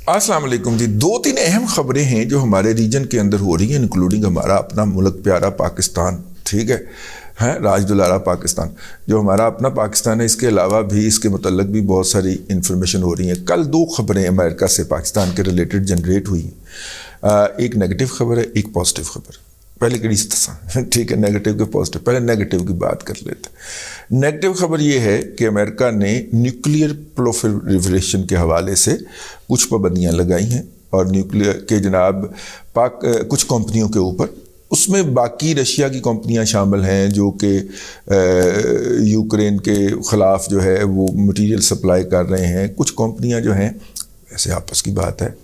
السلام علیکم جی. 2-3 اہم خبریں ہیں جو ہمارے ریجن کے اندر ہو رہی ہیں، انکلوڈنگ ہمارا اپنا ملک پیارا پاکستان. ٹھیک ہے راج دلارا پاکستان جو ہمارا اپنا پاکستان ہے. اس کے علاوہ بھی اس کے متعلق بھی بہت ساری انفارمیشن ہو رہی ہیں. کل 2 خبریں امریکہ سے پاکستان کے ریلیٹڈ جنریٹ ہوئی ہیں. ایک نیگیٹو خبر ہے، ایک پازیٹیو خبر. پہلے کڑی ٹھیک ہے، نیگیٹو کے پازیٹیو. پہلے نیگیٹو کی بات کر لیتے ہیں. نیگیٹو خبر یہ ہے کہ امریکہ نے نیوکلیئر پرولیفریشن کے حوالے سے کچھ پابندیاں لگائی ہیں، اور نیوکلیئر کے جناب کچھ کمپنیوں کے اوپر. اس میں باقی رشیا کی کمپنیاں شامل ہیں جو کہ یوکرین کے خلاف جو ہے وہ مٹیریل سپلائی کر رہے ہیں. کچھ کمپنیاں جو ہیں، ایسے آپس کی بات ہے،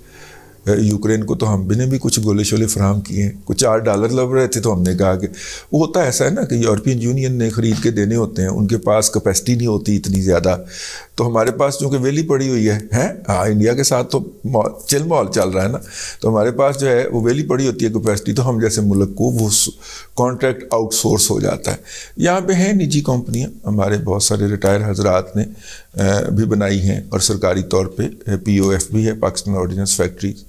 یوکرین کو تو ہم نے بھی کچھ گولے شولے فراہم کیے ہیں. کچھ $8 لگ رہے تھے تو ہم نے کہا کہ وہ ہوتا ایسا ہے نا کہ یورپین یونین نے خرید کے دینے ہوتے ہیں، ان کے پاس کیپیسٹی نہیں ہوتی اتنی زیادہ. تو ہمارے پاس چونکہ ویلی پڑی ہوئی ہے انڈیا کے ساتھ تو چل مال چل رہا ہے نا، تو ہمارے پاس جو ہے وہ ویلی پڑی ہوتی ہے کیپیسٹی، تو ہم جیسے ملک کو وہ کانٹریکٹ آؤٹ سورس ہو جاتا ہے. یہاں پہ ہیں نجی کمپنیاں، ہمارے بہت سارے ریٹائر حضرات نے بھی بنائی ہیں، اور سرکاری طور پہ POF بھی ہے، پاکستان آرڈیننس فیکٹریز.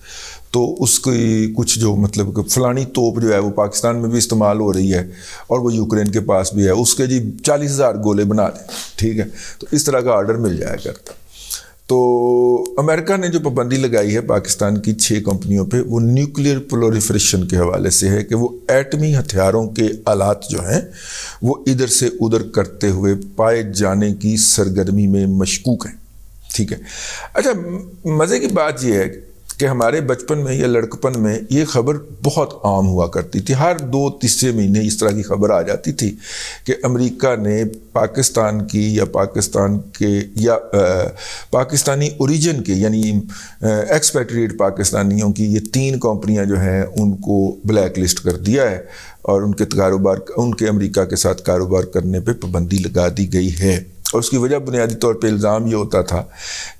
تو اس کی کچھ جو مطلب کہ فلانی توپ جو ہے وہ پاکستان میں بھی استعمال ہو رہی ہے اور وہ یوکرین کے پاس بھی ہے، اس کے 40,000 گولے بنا دیں. ٹھیک ہے، تو اس طرح کا آرڈر مل جایا کرتا. تو امریکہ نے جو پابندی لگائی ہے پاکستان کی 6 کمپنیوں پہ، وہ نیوکلیئر پرولیفریشن کے حوالے سے ہے کہ وہ ایٹمی ہتھیاروں کے آلات جو ہیں وہ ادھر سے ادھر کرتے ہوئے پائے جانے کی سرگرمی میں مشکوک ہیں. ٹھیک ہے. اچھا، مزے کی بات یہ ہے کہ ہمارے بچپن میں یا لڑکپن میں یہ خبر بہت عام ہوا کرتی تھی. ہر 2-3 مہینے اس طرح کی خبر آ جاتی تھی کہ امریکہ نے پاکستان کی یا پاکستان کے یا پاکستانی اوریجن کے یعنی ایکسپیٹریٹ پاکستانیوں کی یہ 3 کمپنیاں جو ہیں ان کو بلیک لسٹ کر دیا ہے، اور ان کے امریکہ کے ساتھ کاروبار کرنے پہ پابندی لگا دی گئی ہے. اور اس کی وجہ بنیادی طور پہ الزام یہ ہوتا تھا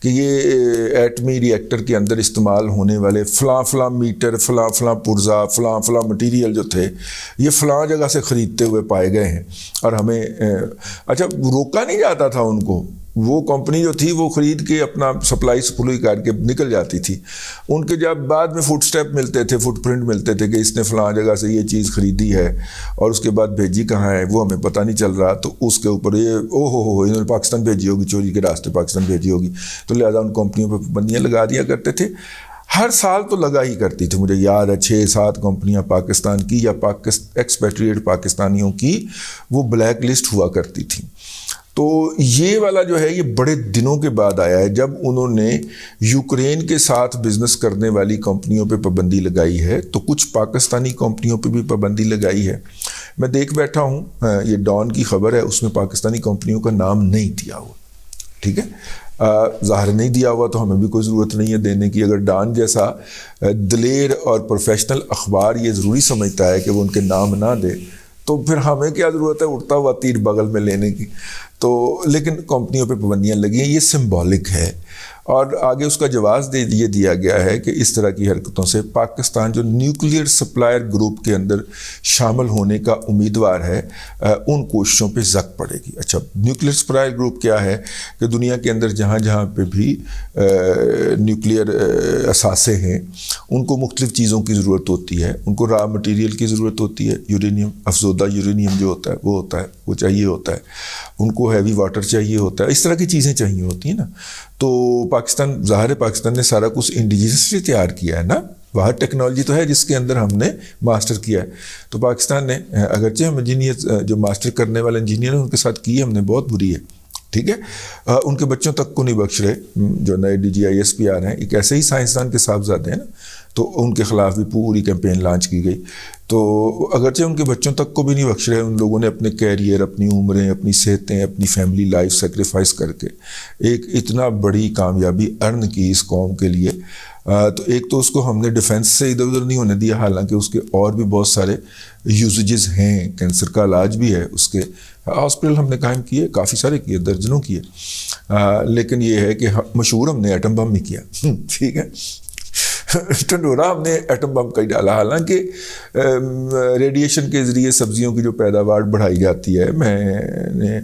کہ یہ ایٹمی ری ایکٹر کے اندر استعمال ہونے والے فلاں میٹر، فلاں پرزا، فلاں مٹیریل جو تھے یہ فلاں جگہ سے خریدتے ہوئے پائے گئے ہیں. اور ہمیں اچھا روکا نہیں جاتا تھا ان کو. وہ کمپنی جو تھی وہ خرید کے اپنا سپلائی کر کے نکل جاتی تھی. ان کے جب بعد میں فٹ سٹیپ ملتے تھے، فٹ پرنٹ ملتے تھے کہ اس نے فلاں جگہ سے یہ چیز خریدی ہے اور اس کے بعد بھیجی کہاں ہے وہ ہمیں پتہ نہیں چل رہا. تو اس کے اوپر یہ انہوں نے پاکستان بھیجی ہوگی، چوری کے راستے پاکستان بھیجی ہوگی، تو لہٰذا ان کمپنیوں پہ پابندیاں لگا دیا کرتے تھے. ہر سال تو لگا ہی کرتی تھی. مجھے یاد ہے 6-7 کمپنیاں پاکستان کی یا ایکسپیٹریٹ پاکستانیوں کی وہ بلیک لسٹ ہوا کرتی تھیں. تو یہ والا جو ہے یہ بڑے دنوں کے بعد آیا ہے جب انہوں نے یوکرین کے ساتھ بزنس کرنے والی کمپنیوں پہ پابندی لگائی ہے. تو کچھ پاکستانی کمپنیوں پہ بھی پابندی لگائی ہے. میں دیکھ بیٹھا ہوں، یہ ڈان کی خبر ہے، اس میں پاکستانی کمپنیوں کا نام نہیں دیا ہوا. ٹھیک ہے، ظاہر نہیں دیا ہوا تو ہمیں بھی کوئی ضرورت نہیں ہے دینے کی. اگر ڈان جیسا دلیر اور پروفیشنل اخبار یہ ضروری سمجھتا ہے کہ وہ ان کے نام نہ دے تو پھر ہمیں کیا ضرورت ہے اڑتا ہوا تیر بغل میں لینے کی. تو لیکن کمپنیوں پہ پابندیاں لگی ہیں، یہ سمبولک ہے. اور آگے اس کا جواز یہ دیا گیا ہے کہ اس طرح کی حرکتوں سے پاکستان جو نیوکلیئر سپلائر گروپ کے اندر شامل ہونے کا امیدوار ہے ان کوششوں پہ زک پڑے گی. اچھا، نیوکلیئر سپلائر گروپ کیا ہے کہ دنیا کے اندر جہاں پہ بھی نیوکلیئر اثاثے ہیں ان کو مختلف چیزوں کی ضرورت ہوتی ہے. ان کو را مٹیریل کی ضرورت ہوتی ہے، یورینیم، افزودہ یورینیم جو ہوتا ہے وہ چاہیے ہوتا ہے. ان کو ہیوی واٹر چاہیے ہوتا ہے، اس طرح کی چیزیں چاہیے ہوتی ہیں نا. تو پاکستان نے سارا کچھ انڈیجنسلی تیار کیا ہے نا. باہر ٹیکنالوجی تو ہے جس کے اندر ہم نے ماسٹر کیا ہے. تو پاکستان نے اگرچہ ہم انجینئر جو ماسٹر کرنے والے انجینئر ہیں ان کے ساتھ کی ہے ہم نے بہت بری ہے. ٹھیک ہے، ان کے بچوں تک کو نہیں بخش رہے. جو نئے DGIS پہ آ رہے ہیں ایک ایسے ہی سائنسدان کے صاحبزادے ہیں نا، تو ان کے خلاف بھی پوری کیمپین لانچ کی گئی. تو اگرچہ ان کے بچوں تک کو بھی نہیں بخش رہے، ان لوگوں نے اپنے کیریئر، اپنی عمریں، اپنی صحتیں، اپنی فیملی لائف سیکریفائس کر کے ایک اتنا بڑی کامیابی ارن کی اس قوم کے لیے. تو ایک تو اس کو ہم نے ڈیفنس سے ادھر ادھر نہیں ہونے دیا، حالانکہ اس کے اور بھی بہت سارے یوزیجز ہیں. کینسر کا علاج بھی ہے، اس کے ہاسپٹل ہم نے قائم کیے، کافی سارے کیے، درجنوں کیے. لیکن یہ ہے کہ مشہور ہم نے ایٹم بم ہی کیا. ٹھیک ہے، ٹنڈورا ہم نے ایٹم بم کا ہی ڈالا. حالانکہ ریڈیشن کے ذریعے سبزیوں کی جو پیداوار بڑھائی جاتی ہے، میں نے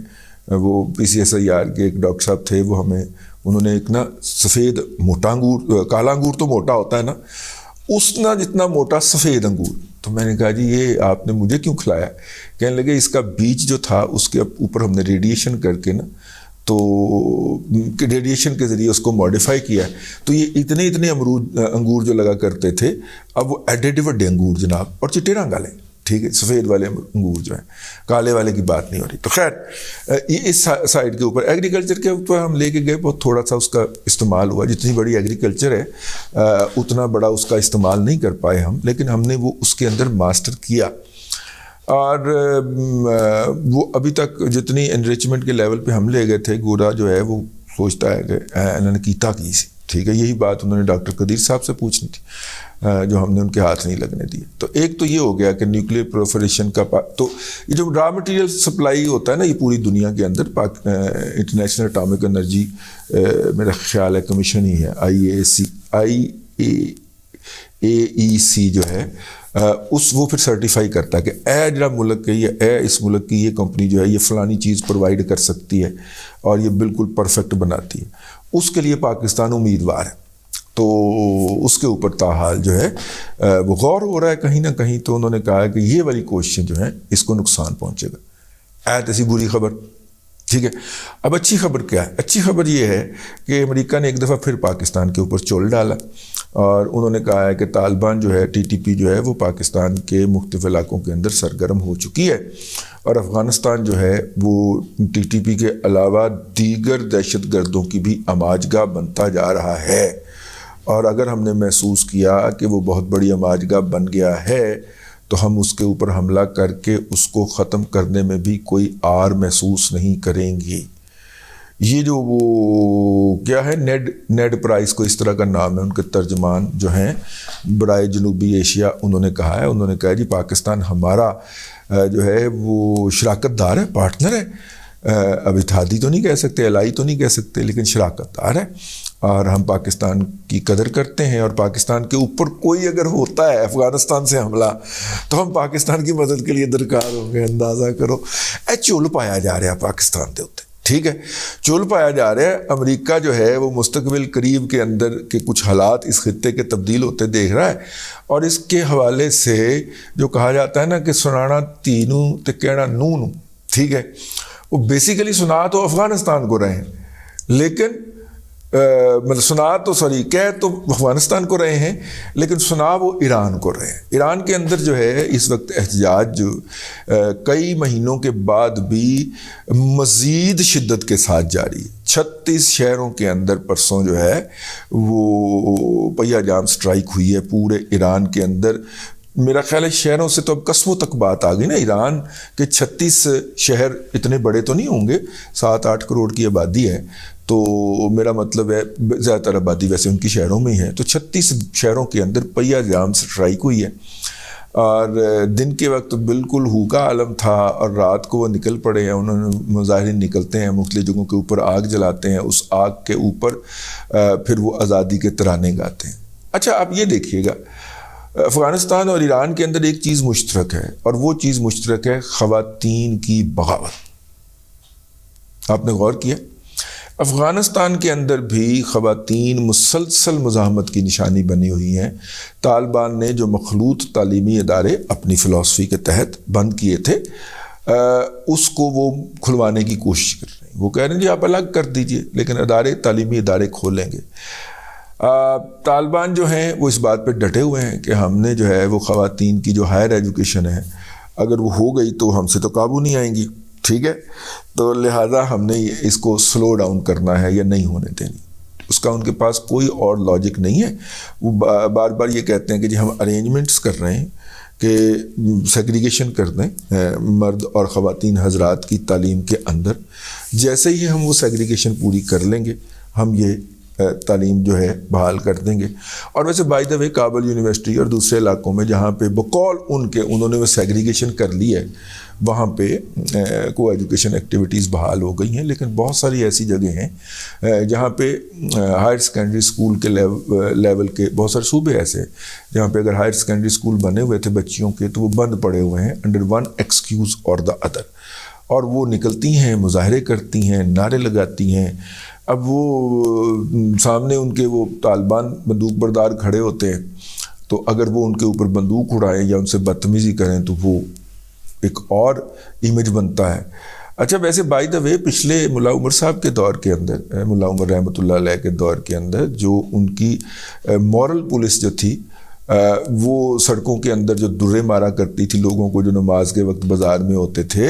وہ PCSIR کے ایک ڈاکٹر صاحب تھے، وہ ہمیں انہوں نے ایک نا سفید موٹا انگور، کالا انگور تو موٹا ہوتا ہے نا، اس نا جتنا موٹا سفید انگور. تو میں نے کہا جی یہ آپ نے مجھے کیوں کھلایا؟ کہنے لگے اس کا بیج جو تھا اس کے اوپر ہم نے ریڈیشن کر کے نا، تو ریڈیشن کے ذریعے اس کو ماڈیفائی کیا ہے، تو یہ اتنے انگور جو لگا کرتے تھے اب وہ ایڈیڈ وڈے انگور جناب، اور چٹے رنگ والے، ٹھیک ہے، سفید والے انگور جو ہیں، کالے والے کی بات نہیں ہو رہی. تو خیر یہ اس سائڈ کے اوپر ایگریکلچر کے اوپر ہم لے کے گئے، بہت تھوڑا سا اس کا استعمال ہوا. جتنی بڑی ایگریکلچر ہے اتنا بڑا اس کا استعمال نہیں کر پائے ہم، لیکن ہم نے وہ اس کے اندر ماسٹر کیا. اور وہ ابھی تک جتنی انریچمنٹ کے لیول پہ ہم لے گئے تھے، گورا جو ہے وہ سوچتا ہے کہ انہوں نے کیتا کی سی، ٹھیک ہے. یہی بات انہوں نے ڈاکٹر قدیر صاحب سے پوچھنی تھی جو ہم نے ان کے ہاتھ نہیں لگنے دیے. تو ایک تو یہ ہو گیا کہ نیوکلیئر پرولیفریشن کا تو یہ جو را مٹیریل سپلائی ہوتا ہے نا، یہ پوری دنیا کے اندر انٹرنیشنل اٹامک انرجی میرا خیال ہے کمیشن ہی ہے، IAEC جو ہے وہ پھر سرٹیفائی کرتا ہے کہ اے جڑا ملک ہے، یہ اس ملک کی یہ کمپنی جو ہے یہ فلانی چیز پرووائڈ کر سکتی ہے اور یہ بالکل پرفیکٹ بناتی ہے. اس کے لیے پاکستان امیدوار ہے. تو اس کے اوپر تاحال جو ہے وہ غور ہو رہا ہے کہیں نہ کہیں. تو انہوں نے کہا کہ یہ والی کوششیں جو ہیں اس کو نقصان پہنچے گا. ایسی بری خبر، ٹھیک ہے. اب اچھی خبر کیا ہے؟ اچھی خبر یہ ہے کہ امریکہ نے ایک دفعہ پھر پاکستان کے اوپر چول ڈالا، اور انہوں نے کہا ہے کہ طالبان جو ہے TTP جو ہے وہ پاکستان کے مختلف علاقوں کے اندر سرگرم ہو چکی ہے، اور افغانستان جو ہے وہ TTP کے علاوہ دیگر دہشت گردوں کی بھی آماجگاہ بنتا جا رہا ہے. اور اگر ہم نے محسوس کیا کہ وہ بہت بڑی آماجگاہ بن گیا ہے تو ہم اس کے اوپر حملہ کر کے اس کو ختم کرنے میں بھی کوئی آر محسوس نہیں کریں گے. یہ جو وہ کیا ہے نیڈ پرائس، کو اس طرح کا نام ہے، ان کے ترجمان جو ہیں برائے جنوبی ایشیا، انہوں نے کہا جی پاکستان ہمارا جو ہے وہ شراکت دار ہے، پارٹنر ہے. اب اتحادی تو نہیں کہہ سکتے، الائی تو نہیں کہہ سکتے، لیکن شراکت دار ہے، اور ہم پاکستان کی قدر کرتے ہیں. اور پاکستان کے اوپر کوئی اگر ہوتا ہے افغانستان سے حملہ تو ہم پاکستان کی مدد کے لیے درکار ہوں گے. اندازہ کرو چول پایا جا رہا ہے پاکستان کے اوپر، ٹھیک ہے، چول پایا جا رہا ہے. امریکہ جو ہے وہ مستقبل قریب کے اندر کے کچھ حالات اس خطے کے تبدیل ہوتے دیکھ رہا ہے، اور اس کے حوالے سے جو کہا جاتا ہے نا کہ سنانا تینوں تے کہنا نو، ٹھیک ہے، وہ بیسیکلی سنا تو افغانستان کو رہے ہیں، لیکن کہہ تو افغانستان کو رہے ہیں، لیکن سنا وہ ایران کو رہے ہیں. ایران کے اندر جو ہے اس وقت احتجاج جو کئی مہینوں کے بعد بھی مزید شدت کے ساتھ جاری ہے. 36 شہروں کے اندر پرسوں جو ہے وہ پہیا جام سٹرائک ہوئی ہے پورے ایران کے اندر. میرا خیال ہے شہروں سے تو اب قصبوں تک بات آ گئی نا. ایران کے 36 شہر اتنے بڑے تو نہیں ہوں گے، 7-8 کروڑ کی آبادی ہے، تو میرا مطلب ہے زیادہ تر آبادی ویسے ان کی شہروں میں ہی ہے. تو 36 شہروں کے اندر پہیا جام سٹرائک ہوئی ہے، اور دن کے وقت بالکل ہو کا عالم تھا، اور رات کو وہ نکل پڑے ہیں. انہوں نے مظاہرین نکلتے ہیں، مختلف جگہوں کے اوپر آگ جلاتے ہیں، اس آگ کے اوپر پھر وہ آزادی کے ترانے گاتے ہیں. اچھا آپ یہ دیکھیے گا، افغانستان اور ایران کے اندر ایک چیز مشترک ہے، اور وہ چیز مشترک ہے خواتین کی بغاوت. آپ نے غور کیا؟ افغانستان کے اندر بھی خواتین مسلسل مزاحمت کی نشانی بنی ہوئی ہیں. طالبان نے جو مخلوط تعلیمی ادارے اپنی فلسفی کے تحت بند کیے تھے، اس کو وہ کھلوانے کی کوشش کر رہے ہیں. وہ کہہ رہے ہیں جی آپ الگ کر دیجئے، لیکن تعلیمی ادارے کھولیں گے. طالبان جو ہیں وہ اس بات پہ ڈٹے ہوئے ہیں کہ ہم نے جو ہے وہ خواتین کی جو ہائر ایجوکیشن ہے، اگر وہ ہو گئی تو ہم سے تو قابو نہیں آئیں گی، ٹھیک ہے، تو لہٰذا ہم نے اس کو سلو ڈاؤن کرنا ہے یا نہیں ہونے دینی. اس کا ان کے پاس کوئی اور لاجک نہیں ہے. وہ بار بار یہ کہتے ہیں کہ جی ہم ارینجمنٹس کر رہے ہیں کہ سیگریگیشن کر دیں مرد اور خواتین حضرات کی تعلیم کے اندر. جیسے ہی ہم وہ سیگریگیشن پوری کر لیں گے، ہم یہ تعلیم جو ہے بحال کر دیں گے. اور ویسے by the way Kabul university اور دوسرے علاقوں میں جہاں پہ بقول انہوں نے وہ سیگریگیشن کر لی ہے، وہاں پہ کو ایجوکیشن ایکٹیویٹیز بحال ہو گئی ہیں. لیکن بہت ساری ایسی جگہ ہیں جہاں پہ ہائر سیکنڈری اسکول کے لیول کے بہت سارے صوبے ایسے ہیں جہاں پہ اگر ہائر سیکنڈری اسکول بنے ہوئے تھے بچیوں کے تو وہ بند پڑے ہوئے ہیں انڈر ون ایکسکیوز اور دا ادر. اور وہ نکلتی ہیں، مظاہرے کرتی ہیں، نعرے لگاتی ہیں، اب وہ سامنے ان کے وہ طالبان بندوق بردار کھڑے ہوتے ہیں، تو اگر وہ ان کے اوپر بندوق اڑائیں یا ان سے بدتمیزی کریں تو وہ ایک اور امیج بنتا ہے۔ اچھا ویسے بائی دا وے پچھلے ملا عمر صاحب کے دور کے اندر، ملا عمر رحمۃ اللہ علیہ کے دور کے اندر، جو ان کی مورل پولیس جو تھی، وہ سڑکوں کے اندر جو درے مارا کرتی تھی لوگوں کو جو نماز کے وقت بازار میں ہوتے تھے،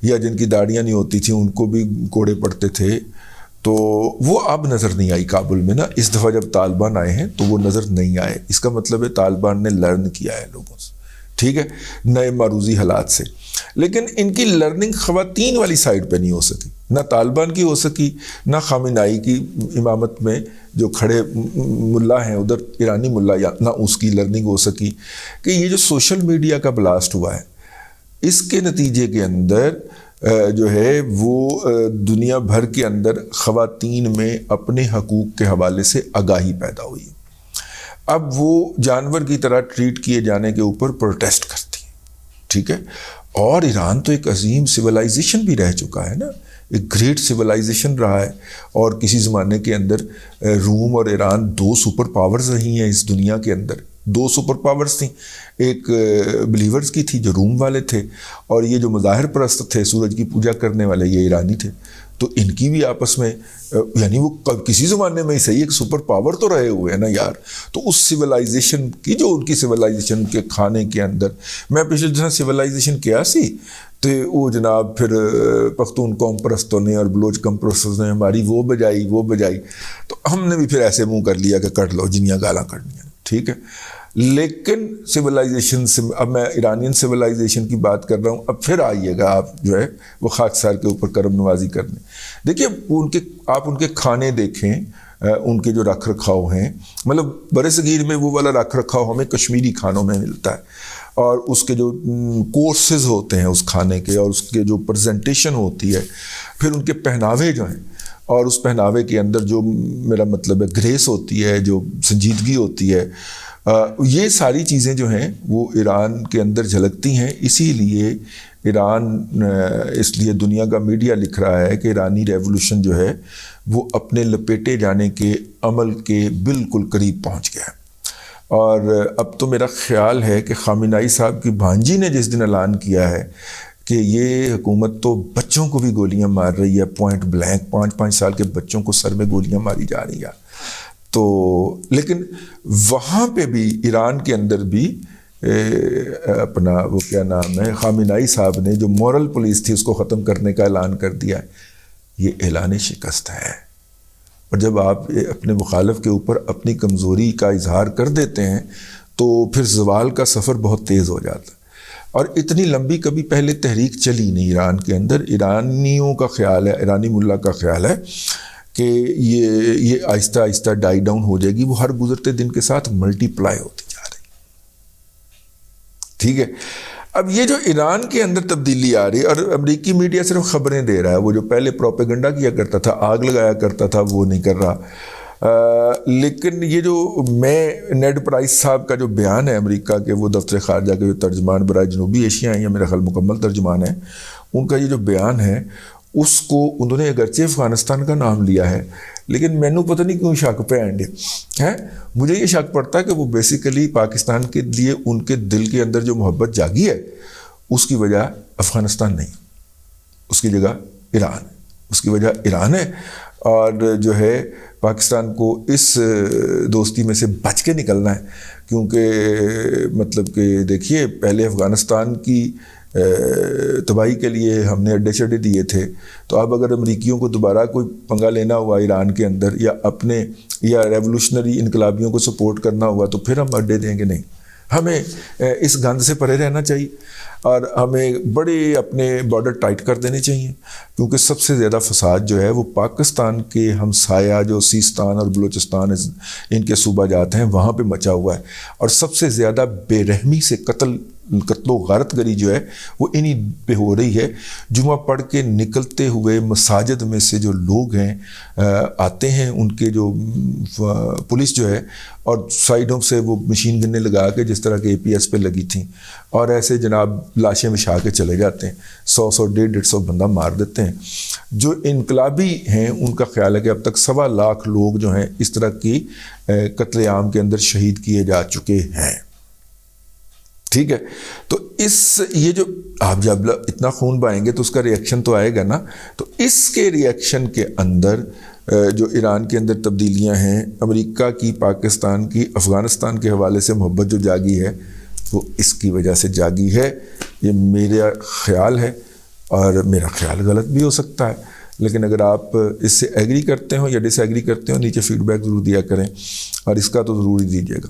یا جن کی داڑیاں نہیں ہوتی تھیں ان کو بھی کوڑے پڑتے تھے، تو وہ اب نظر نہیں آئی کابل میں نا۔ اس دفعہ جب طالبان آئے ہیں تو وہ نظر نہیں آئے۔ اس کا مطلب ہے طالبان نے لرن کیا ہے لوگوں سے، ٹھیک ہے، نئے معروضی حالات سے۔ لیکن ان کی لرننگ خواتین والی سائڈ پہ نہیں ہو سکی، نہ طالبان کی ہو سکی، نہ خامنائی کی امامت میں جو کھڑے ملا ہیں ادھر ایرانی ملا، یا نہ اس کی لرننگ ہو سکی۔ کہ یہ جو سوشل میڈیا کا بلاسٹ ہوا ہے، اس کے نتیجے کے اندر جو ہے وہ دنیا بھر کے اندر خواتین میں اپنے حقوق کے حوالے سے آگاہی پیدا ہوئی۔ اب وہ جانور کی طرح ٹریٹ کیے جانے کے اوپر پروٹیسٹ کرتی ہیں، ٹھیک ہے۔ اور ایران تو ایک عظیم سویلائزیشن بھی رہ چکا ہے نا، ایک گریٹ سویلائزیشن رہا ہے، اور کسی زمانے کے اندر روم اور ایران دو سپر پاورز رہی ہیں اس دنیا کے اندر۔ دو سپر پاورز تھیں، ایک بلیورز کی تھی جو روم والے تھے، اور یہ جو مظاہر پرست تھے سورج کی پوجا کرنے والے یہ ایرانی تھے۔ تو ان کی بھی آپس میں یعنی وہ کسی زمانے میں ہی صحیح ایک سپر پاور تو رہے ہوئے ہیں نا یار۔ تو اس سویلائزیشن کی جو ان کی سویلائزیشن کے کھانے کے اندر، میں پچھلے دن سویلائزیشن کیا سی تو وہ جناب پھر پختون قوم پرستوں نے اور بلوچ قوم پرستوں نے ہماری وہ بجائی، تو ہم نے بھی پھر ایسے منہ کر لیا کہ کر لو جنیاں گالاں کرنی ہیں، ٹھیک ہے۔ لیکن سویلائزیشن سے اب میں ایرانین سویلائزیشن کی بات کر رہا ہوں، اب پھر آئیے گا آپ جو ہے وہ خاکسار کے اوپر کرم نوازی کرنے۔ دیکھیے آپ ان کے کھانے دیکھیں، ان کے جو رکھ رکھاؤ ہیں، مطلب برِ صغیر میں وہ والا رکھ رکھاؤ ہمیں کشمیری کھانوں میں ملتا ہے، اور اس کے جو کورسز ہوتے ہیں اس کھانے کے، اور اس کے جو پریزنٹیشن ہوتی ہے، پھر ان کے پہناوے جو ہیں، اور اس پہناوے کے اندر جو میرا مطلب ہے گریس ہوتی ہے، جو سنجیدگی ہوتی ہے، یہ ساری چیزیں جو ہیں وہ ایران کے اندر جھلکتی ہیں۔ اسی لیے ایران، اس لیے دنیا کا میڈیا لکھ رہا ہے کہ ایرانی ریولوشن جو ہے وہ اپنے لپیٹے جانے کے عمل کے بالکل قریب پہنچ گیا ہے۔ اور اب تو میرا خیال ہے کہ خامنائی صاحب کی بھانجی نے جس دن اعلان کیا ہے کہ یہ حکومت تو بچوں کو بھی گولیاں مار رہی ہے، پوائنٹ بلینک 5 سال کے بچوں کو سر میں گولیاں ماری جا رہی ہیں، تو لیکن وہاں پہ بھی ایران کے اندر بھی اپنا وہ کیا نام ہے، خامنائی صاحب نے جو مورل پولیس تھی اس کو ختم کرنے کا اعلان کر دیا ہے۔ یہ اعلان شکست ہے، اور جب آپ اپنے مخالف کے اوپر اپنی کمزوری کا اظہار کر دیتے ہیں تو پھر زوال کا سفر بہت تیز ہو جاتا ہے۔ اور اتنی لمبی کبھی پہلے تحریک چلی نہیں ایران کے اندر۔ ایرانیوں کا خیال ہے، ایرانی ملا کا خیال ہے کہ یہ آہستہ آہستہ ڈائی ڈاؤن ہو جائے گی، وہ ہر گزرتے دن کے ساتھ ملٹی پلائی ہوتی جا رہی، ٹھیک ہے۔ اب یہ جو ایران کے اندر تبدیلی آ رہی ہے، اور امریکی میڈیا صرف خبریں دے رہا ہے، وہ جو پہلے پروپیگنڈا کیا کرتا تھا، آگ لگایا کرتا تھا، وہ نہیں کر رہا۔ لیکن یہ جو نیڈ پرائس صاحب کا جو بیان ہے امریکہ کے، وہ دفتر خارجہ کے جو ترجمان برائے جنوبی ایشیا ہیں، یا میرا خیال مکمل ترجمان ہے، ان کا یہ جو بیان ہے اس کو انہوں نے اگرچہ افغانستان کا نام لیا ہے، لیکن مینوں پتہ نہیں کیوں شک پہ اینڈ ہے، مجھے یہ شک پڑتا ہے کہ وہ بیسیکلی پاکستان کے لیے ان کے دل کے اندر جو محبت جاگی ہے اس کی وجہ افغانستان نہیں، اس کی جگہ ایران، اس کی وجہ ایران ہے۔ اور جو ہے پاکستان کو اس دوستی میں سے بچ کے نکلنا ہے، کیونکہ مطلب کہ دیکھیے پہلے افغانستان کی تباہی کے لیے ہم نے اڈے چڈے دیے تھے، تو اب اگر امریکیوں کو دوبارہ کوئی پنگا لینا ہوا ایران کے اندر، یا ریولوشنری انقلابیوں کو سپورٹ کرنا ہوا، تو پھر ہم اڈے دیں گے نہیں۔ ہمیں اس گند سے پرے رہنا چاہیے، اور ہمیں بڑے اپنے بارڈر ٹائٹ کر دینے چاہیے، کیونکہ سب سے زیادہ فساد جو ہے وہ پاکستان کے ہمسایہ جو سیستان اور بلوچستان ان کے صوبہ جات ہیں وہاں پہ مچا ہوا ہے، اور سب سے زیادہ بے رحمی سے قتل قتل و غارت گری جو ہے وہ انہی پہ ہو رہی ہے. جمعہ پڑھ کے نکلتے ہوئے مساجد میں سے جو لوگ ہیں آتے ہیں، ان کے جو پولیس جو ہے اور سائڈوں سے وہ مشین گنیں لگا کے جس طرح کے APS پہ لگی تھیں اور ایسے جناب لاشیں بچھا کے چلے جاتے ہیں، 100 150 بندہ مار دیتے ہیں. جو انقلابی ہیں ان کا خیال ہے کہ اب تک 1.25 لاکھ لوگ جو ہیں اس طرح کی قتل عام کے اندر شہید کیے جا چکے ہیں. ٹھیک ہے، تو یہ جو آپ جب اتنا خون بہائیں گے تو اس کا ریئیکشن تو آئے گا نا. تو اس کے ریئیکشن کے اندر جو ایران کے اندر تبدیلیاں ہیں، امریکہ کی، پاکستان کی، افغانستان کے حوالے سے محبت جو جاگی ہے وہ اس کی وجہ سے جاگی ہے. یہ میرا خیال ہے اور میرا خیال غلط بھی ہو سکتا ہے، لیکن اگر آپ اس سے ایگری کرتے ہو یا ڈس ایگری کرتے ہو نیچے فیڈ بیک ضرور دیا کریں اور اس کا تو ضرور ہی دیجیے گا.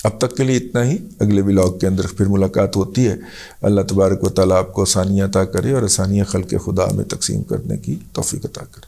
اب تک کے لیے اتنا ہی. اگلے ولاگ کے اندر پھر ملاقات ہوتی ہے. اللہ تبارک و تعالیٰ آپ کو آسانیاں عطا کرے اور آسانیاں خلق خدا میں تقسیم کرنے کی توفیق عطا کرے.